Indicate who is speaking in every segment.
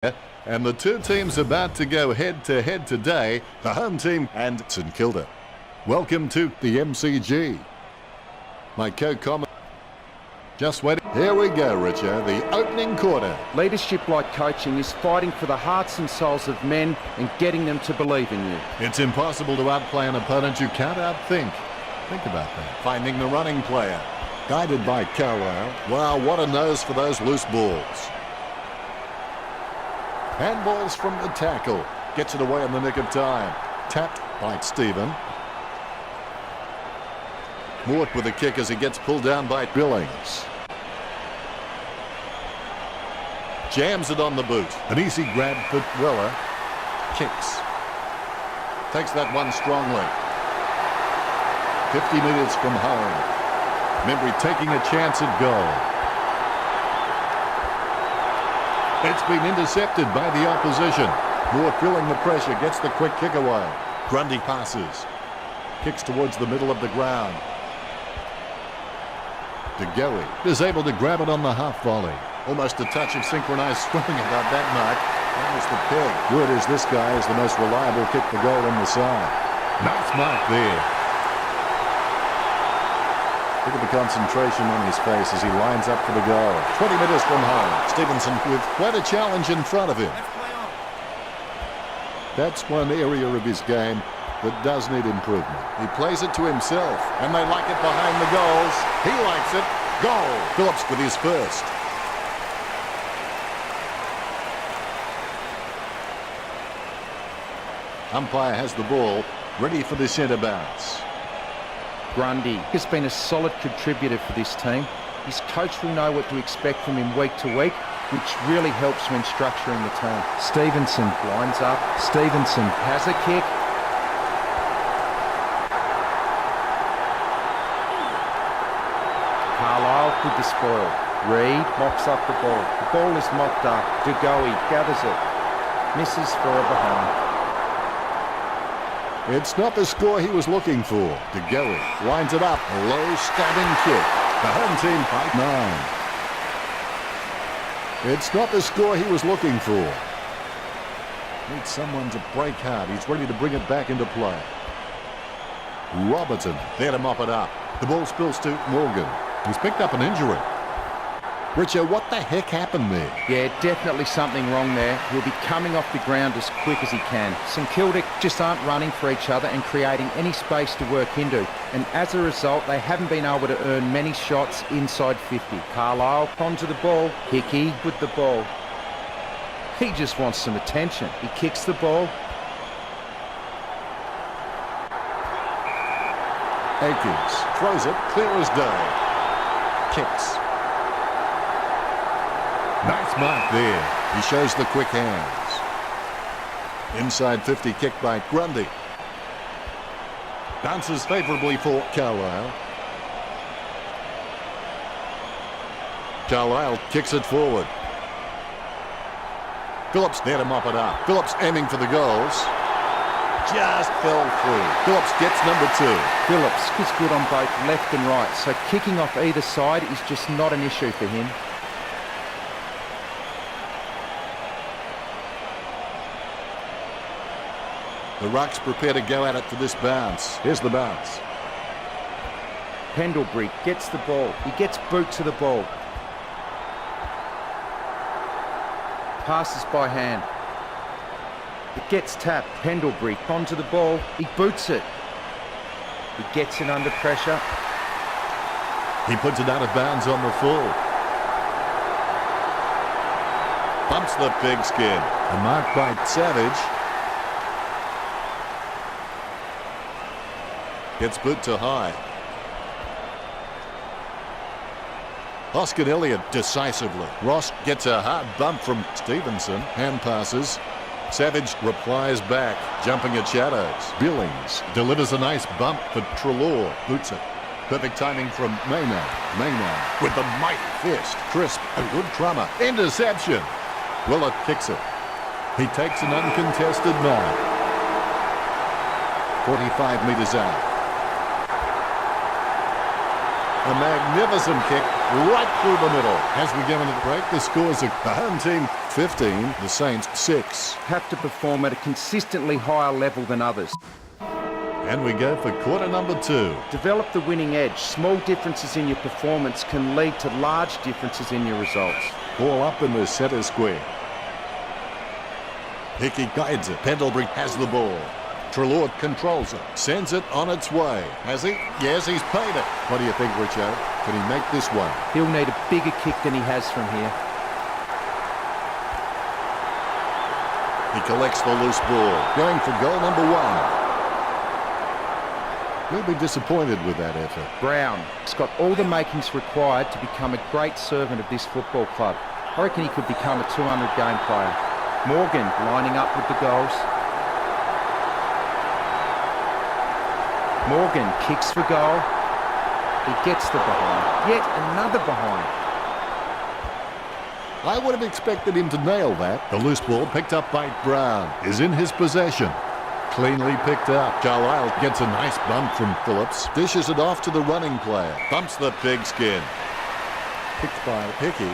Speaker 1: And the two teams about to go head-to-head today, the home team and St Kilda. Welcome to the MCG. My co-comment, just waiting. Here we go, Richard, the opening quarter.
Speaker 2: Leadership like coaching is fighting for the hearts and souls of men and getting them to believe in you.
Speaker 1: It's impossible to outplay an opponent you can't outthink. Think about that. Finding the running player. Guided by Carlisle. Wow, what a nose for those loose balls. Handballs from the tackle. Gets it away in the nick of time. Tapped by Stephen. Mort with a kick as he gets pulled down by Billings. Jams it on the boot. An easy grab for Weller. Kicks. Takes that one strongly. 50 metres from home. Membry taking a chance at goal. It's been intercepted by the opposition. Moore feeling the pressure, gets the quick kick away. Grundy passes. Kicks towards the middle of the ground. De Goey is able to grab it on the half volley. Almost a touch of synchronized swimming about that mark. That was the pig. Good as this guy is the most reliable kick for goal on the side. Nice mark there. Look at the concentration on his face as he lines up for the goal. 20 metres from home. Stevenson with quite a challenge in front of him. That's one area of his game that does need improvement. He plays it to himself, and they like it behind the goals. He likes it. Goal. Phillips with his first. Umpire has the ball, ready for the centre bounce.
Speaker 2: Grundy has been a solid contributor for this team. His coach will know what to expect from him week to week, which really helps when structuring the team. Stevenson lines up. Stevenson has a kick. Carlisle with the spoil. Reed mops up the ball. The ball is mopped up. De Goey gathers it. Misses forever home.
Speaker 1: It's not the score he was looking for. De Goey lines it up. A low stabbing kick. The home team fight 9. It's not the score he was looking for. Needs someone to break hard. He's ready to bring it back into play. Robertson there to mop it up. The ball spills to Morgan. He's picked up an injury. Richard, what the heck happened there?
Speaker 2: Yeah, definitely something wrong there. He'll be coming off the ground as quick as he can. St Kilda just aren't running for each other and creating any space to work into. And as a result, they haven't been able to earn many shots inside 50. Carlisle onto the ball. Hickey with the ball. He just wants some attention. He kicks the ball.
Speaker 1: Akins throws it clear as day. Kicks. Nice mark there. He shows the quick hands. Inside 50 kick by Grundy. Bounces favourably for Carlisle. Carlisle kicks it forward. Phillips there to mop it up. Phillips aiming for the goals. Just fell through. Phillips gets number 2.
Speaker 2: Phillips is good on both left and right, so kicking off either side is just not an issue for him.
Speaker 1: The Rucks prepare to go at it for this bounce. Here's the bounce.
Speaker 2: Pendlebury gets the ball. He gets boot to the ball. Passes by hand. It gets tapped. Pendlebury onto the ball. He boots it. He gets it under pressure.
Speaker 1: He puts it out of bounds on the full. Bumps the pigskin. A mark by Savage. Gets boot to high. Hoskin Elliott decisively. Ross gets a hard bump from Stevenson. Hand passes. Savage replies back, jumping at shadows. Billings delivers a nice bump for Treloar. Boots it. Perfect timing from Maynard. Maynard with the mighty fist. Crisp, a good crummer. Interception. Willett kicks it. He takes an uncontested mark. 45 metres out. A magnificent kick right through the middle. As we go into the break, the scores are the home team 15, the Saints 6.
Speaker 2: Have to perform at a consistently higher level than others.
Speaker 1: And we go for quarter number 2.
Speaker 2: Develop the winning edge. Small differences in your performance can lead to large differences in your results.
Speaker 1: Ball up in the centre square. Hickey guides it. Pendlebury has the ball. Treloar controls it. Sends it on its way. Has he? Yes, he's paid it. What do you think, Richo? Can he make this one?
Speaker 2: He'll need a bigger kick than he has from here.
Speaker 1: He collects the loose ball. Going for goal number 1. He'll be disappointed with that effort.
Speaker 2: Brown has got all the makings required to become a great servant of this football club. I reckon he could become a 200-game player. Morgan lining up with the goals. Morgan kicks for goal. He gets the behind. Yet another behind.
Speaker 1: I would have expected him to nail that. The loose ball picked up by Brown is in his possession. Cleanly picked up. Carlisle gets a nice bump from Phillips. Dishes it off to the running player. Bumps the pigskin. Picked by Hickey.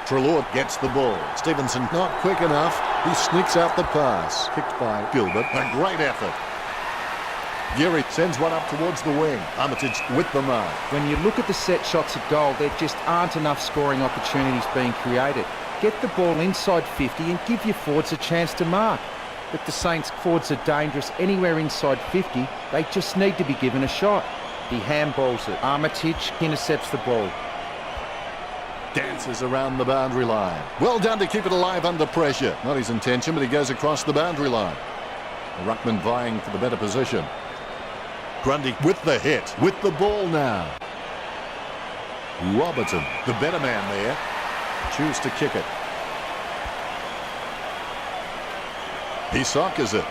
Speaker 1: Treloar gets the ball. Stevenson not quick enough. He sneaks out the pass. Kicked by Gilbert. A great effort. Geary sends one up towards the wing. Armitage with the mark.
Speaker 2: When you look at the set shots at goal, there just aren't enough scoring opportunities being created. Get the ball inside 50 and give your forwards a chance to mark. But the Saints' forwards are dangerous anywhere inside 50. They just need to be given a shot. He handballs it. Armitage intercepts the ball.
Speaker 1: Dances around the boundary line. Well done to keep it alive under pressure. Not his intention, but he goes across the boundary line. The ruckman vying for the better position. Grundy with the hit. With the ball now. Robertson, the better man there. Choose to kick it. He soccers it.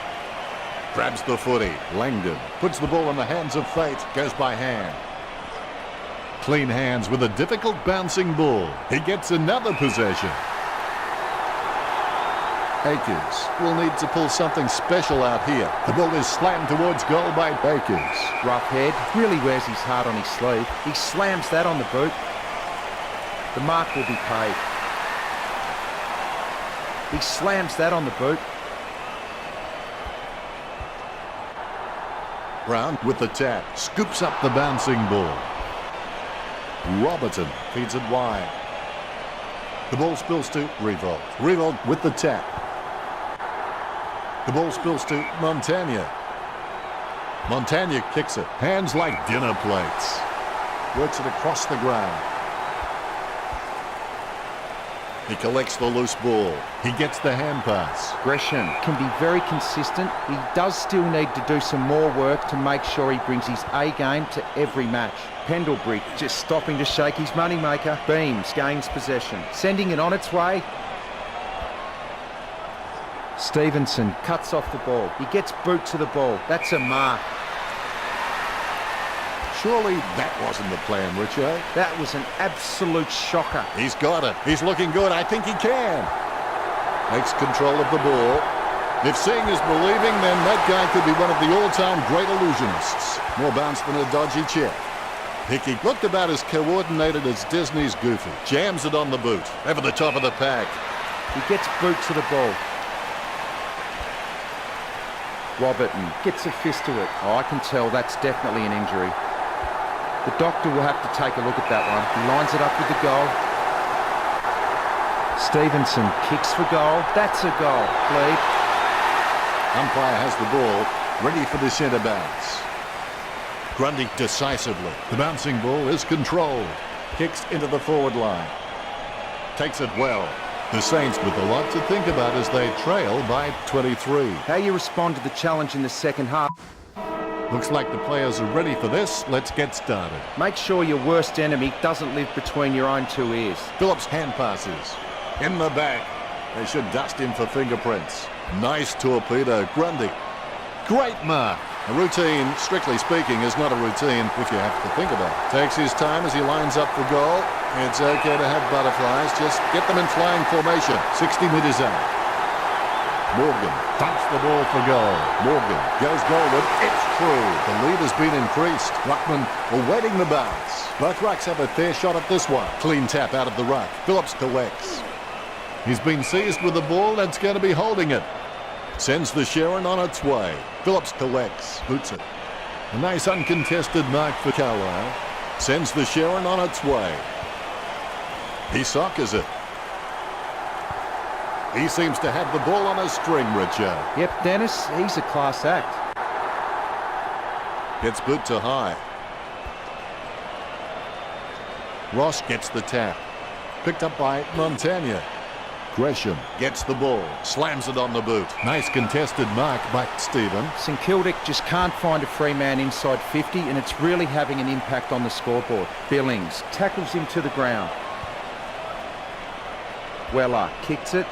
Speaker 1: Grabs the footy. Langdon puts the ball in the hands of fate. Goes by hand. Clean hands with a difficult bouncing ball. He gets another possession. Akers will need to pull something special out here. The ball is slammed towards goal by Akers.
Speaker 2: Rough head. Really wears his heart on his sleeve. He slams that on the boot. The mark will be paid. He slams that on the boot.
Speaker 1: Brown with the tap. Scoops up the bouncing ball. Robertson feeds it wide. The ball spills to Revolt. Revolt with the tap. The ball spills to Montagna. Montagna kicks it. Hands like dinner plates. Works it across the ground. He collects the loose ball. He gets the hand pass.
Speaker 2: Gresham can be very consistent. He does still need to do some more work to make sure he brings his A game to every match. Pendlebury just stopping to shake his moneymaker. Beams gains possession, sending it on its way. Stevenson cuts off the ball. He gets boot to the ball. That's a mark.
Speaker 1: Surely that wasn't the plan, Richo.
Speaker 2: That was an absolute shocker.
Speaker 1: He's got it. He's looking good. I think he can. Takes control of the ball. If seeing is believing, then that guy could be one of the all-time great illusionists. More bounce than a dodgy chip. Hickey looked about as coordinated as Disney's Goofy. Jams it on the boot. Over the top of the pack.
Speaker 2: He gets boot to the ball. Robertson gets a fist to it. Oh, I can tell that's definitely an injury. The doctor will have to take a look at that one. He lines it up with the goal. Stevenson kicks for goal. That's a goal. Bleed.
Speaker 1: Umpire has the ball, ready for the centre bounce. Grundy decisively. The bouncing ball is controlled. Kicks into the forward line. Takes it well. The Saints with a lot to think about as they trail by 23.
Speaker 2: How you respond to the challenge in the second half.
Speaker 1: Looks like the players are ready for this. Let's get started.
Speaker 2: Make sure your worst enemy doesn't live between your own two ears.
Speaker 1: Phillips hand passes. In the back. They should dust him for fingerprints. Nice torpedo. Grundy. Great mark. A routine, strictly speaking, is not a routine if you have to think about it. Takes his time as he lines up for goal. It's okay to have butterflies. Just get them in flying formation. 60 metres out. Morgan dumps the ball for goal. Morgan goes goalward. It's true. The lead has been increased. Ruckman awaiting the bounce. Both rucks have a fair shot at this one. Clean tap out of the ruck. Phillips collects. He's been seized with the ball and it's going to be holding it. Sends the Sharon on its way. Phillips collects. Boots it. A nice uncontested mark for Carlisle. Sends the Sharon on its way. He soccers it. He seems to have the ball on a string, Richard.
Speaker 2: Yep, Dennis, he's a class act.
Speaker 1: Gets boot to high. Ross gets the tap. Picked up by Montagna. Gresham gets the ball. Slams it on the boot. Nice contested mark by Stephen.
Speaker 2: St Kilda just can't find a free man inside 50 and it's really having an impact on the scoreboard. Billings tackles him to the ground. Weller kicks it.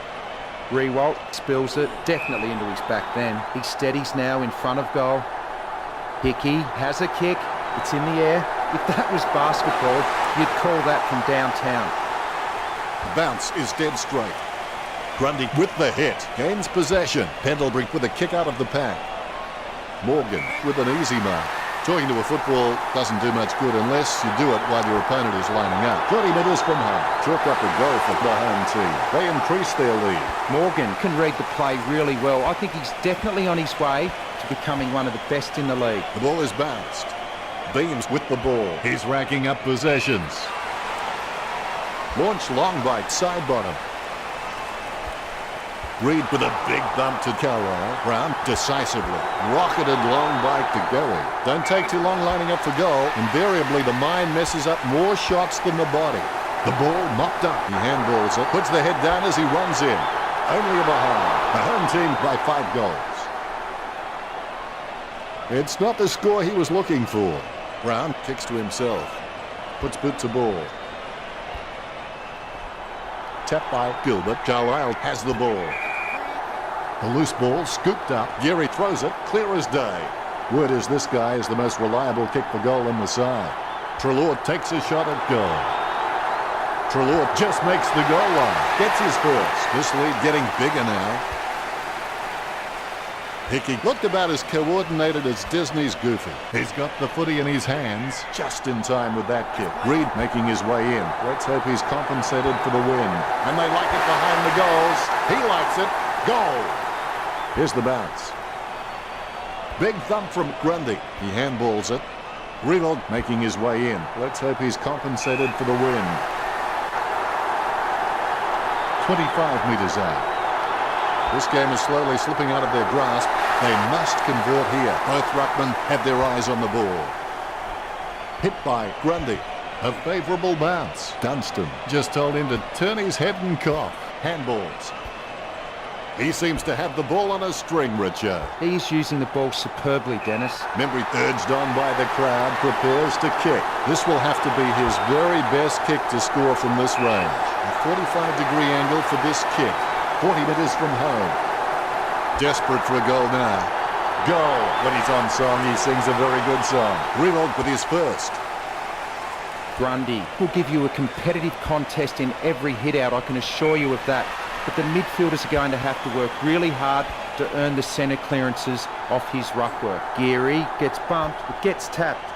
Speaker 2: Rewalt spills it, definitely into his back then. He steadies now in front of goal. Hickey has a kick. It's in the air. If that was basketball, you'd call that from downtown.
Speaker 1: Bounce is dead straight. Grundy with the hit. Gains possession. Pendlebury with a kick out of the pack. Morgan with an easy mark. Talking to a football doesn't do much good unless you do it while your opponent is lining up. 30 metres from home. Chalk up a goal for the home team. They increase their lead.
Speaker 2: Morgan can read the play really well. I think he's definitely on his way to becoming one of the best in the league.
Speaker 1: The ball is bounced. Beams with the ball. He's racking up possessions. Launch long bite, side bottom. Reed with a big bump to Carlisle. Brown decisively. Rocketed long bite to Gary. Don't take too long lining up for goal. Invariably, the mind messes up more shots than the body. The ball mopped up. He handballs it. Puts the head down as he runs in. Only a behind. The home team by 5 goals. It's not the score he was looking for. Brown kicks to himself. Puts boot to ball. Tapped by Gilbert. Carlisle has the ball. The loose ball scooped up. Geary throws it, clear as day. Word is this guy is the most reliable kick for goal in the side. Treloar takes a shot at goal. Treloar just makes the goal line. Gets his first. This lead getting bigger now. Hickey looked about as coordinated as Disney's Goofy. He's got the footy in his hands just in time with that kick. Reed making his way in. Let's hope he's compensated for the win. And they like it behind the goals. He likes it. Goal! Here's the bounce. Big thump from Grundy. He handballs it. Revolt making his way in. Let's hope he's compensated for the win. 25 metres out. This game is slowly slipping out of their grasp. They must convert here. Both ruckmen have their eyes on the ball. Hit by Grundy. A favourable bounce. Dunstan just told him to turn his head and cough. Handballs. He seems to have the ball on a string, Richard.
Speaker 2: He's using the ball superbly, Dennis.
Speaker 1: Membry, urged on by the crowd, prepares to kick. This will have to be his very best kick to score from this range. A 45-degree angle for this kick. 40 metres from home. Desperate for a goal now. Goal! When he's on song, he sings a very good song. Revolt with his first.
Speaker 2: Grundy will give you a competitive contest in every hit-out, I can assure you of that. But the midfielders are going to have to work really hard to earn the centre clearances off his ruck work. Geary gets bumped, but gets tapped.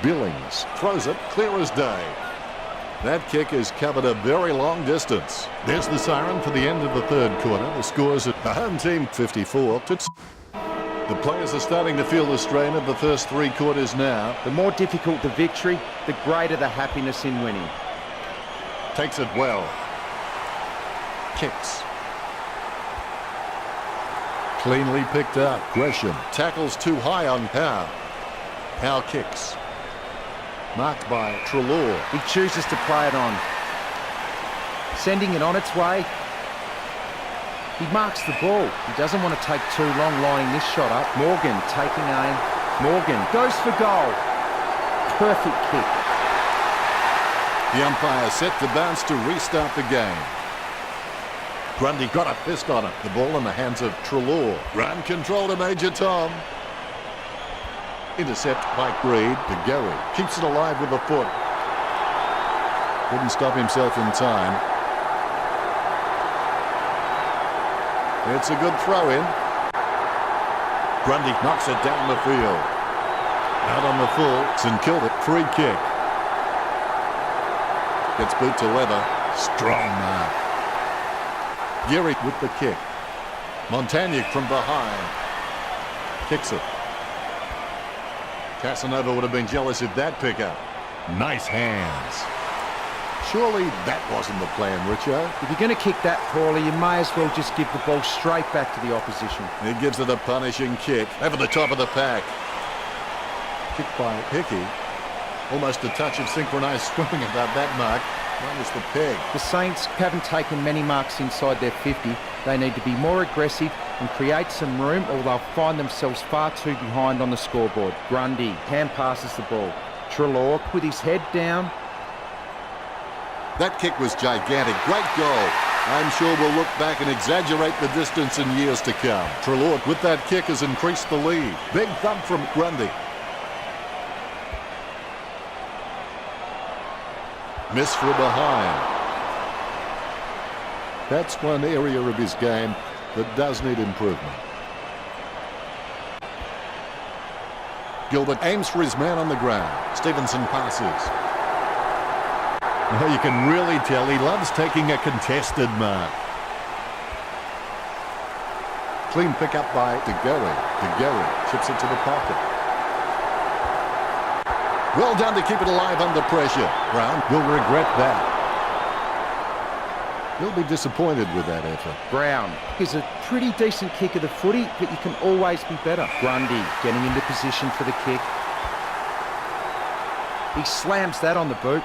Speaker 1: Billings throws it clear as day. That kick has covered a very long distance. There's the siren for the end of the third quarter. The scores at the home team 54 to... The players are starting to feel the strain of the first 3 quarters now.
Speaker 2: The more difficult the victory, the greater the happiness in winning.
Speaker 1: Takes it well. Kicks. Cleanly picked up. Gresham tackles too high on Howe. Howe kicks. Marked by Treloar.
Speaker 2: He chooses to play it on. Sending it on its way. He marks the ball. He doesn't want to take too long lining this shot up. Morgan taking aim. Morgan goes for goal. Perfect kick.
Speaker 1: The umpire set to bounce to restart the game. Grundy got a fist on it. The ball in the hands of Treloar. Run control to Major Tom. Intercept by Reed to Gary. Keeps it alive with a foot. Couldn't stop himself in time. It's a good throw in. Grundy knocks it down the field. Out on the full, St Kilda, free kick. Gets boot to leather. Strong mark. Geary with the kick. Montagnier from behind. Kicks it. Casanova would have been jealous of that pickup. Nice hands. Surely that wasn't the plan, Richo.
Speaker 2: If you're going to kick that poorly, you may as well just give the ball straight back to the opposition.
Speaker 1: He gives it a punishing kick. Over the top of the pack. Kick by Hickey. Almost a touch of synchronised swimming about that mark. Minus the peg.
Speaker 2: The Saints haven't taken many marks inside their 50. They need to be more aggressive and create some room, or they'll find themselves far too behind on the scoreboard. Grundy hand passes the ball. Treloar with his head down.
Speaker 1: That kick was gigantic. Great goal. I'm sure we'll look back and exaggerate the distance in years to come. Treloar with that kick has increased the lead. Big thump from Grundy. Miss from behind. That's one area of his game that does need improvement. Gilbert aims for his man on the ground. Stevenson passes. Oh, you can really tell he loves taking a contested mark. Clean pick up by De Geary chips it to the pocket. Well done to keep it alive under pressure. Brown will regret that. He'll be disappointed with that effort.
Speaker 2: Brown is a pretty decent kick of the footy, but you can always be better. Grundy getting into position for the kick. He slams that on the boot.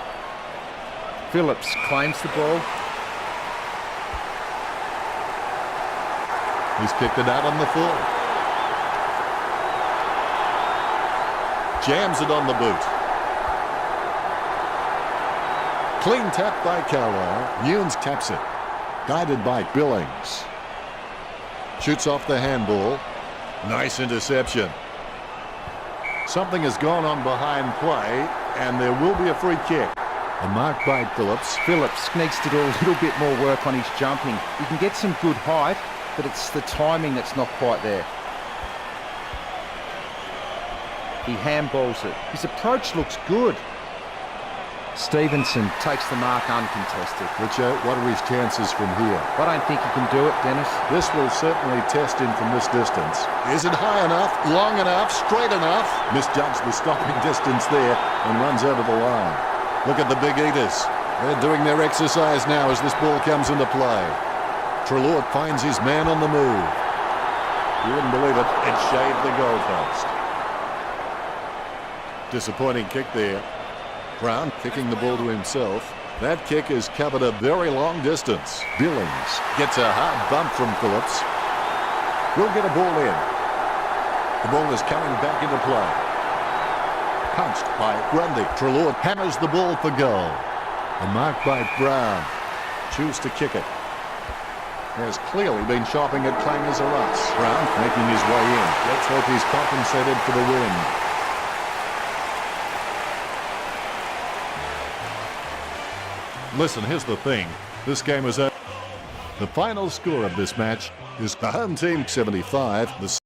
Speaker 2: Phillips claims the ball.
Speaker 1: He's kicked it out on the full. Jams it on the boot. Clean tap by Carlisle. Newnes taps it. Guided by Billings. Shoots off the handball. Nice interception. Something has gone on behind play, and there will be a free kick. A mark by Phillips.
Speaker 2: Phillips needs to do a little bit more work on his jumping. He can get some good height, but it's the timing that's not quite there. He handballs it. His approach looks good. Stevenson takes the mark uncontested.
Speaker 1: Richo, what are his chances from here?
Speaker 2: I don't think he can do it, Dennis.
Speaker 1: This will certainly test him from this distance. Is it high enough, long enough, straight enough? Misjudged the stopping distance there and runs over the line. Look at the big eaters. They're doing their exercise now as this ball comes into play. Treloar finds his man on the move. You wouldn't believe it. It shaved the goalpost. Disappointing kick there. Brown kicking the ball to himself. That kick has covered a very long distance. Billings gets a hard bump from Phillips. Will get a ball in. The ball is coming back into play. Punched by Grundy. Treloar hammers the ball for goal. A mark by Brown. Choose to kick it. Has clearly been shopping at clangers or us. Brown making his way in. Let's hope he's compensated for the win. Listen, here's the thing. This game is over. The final score of this match is the home team 75. The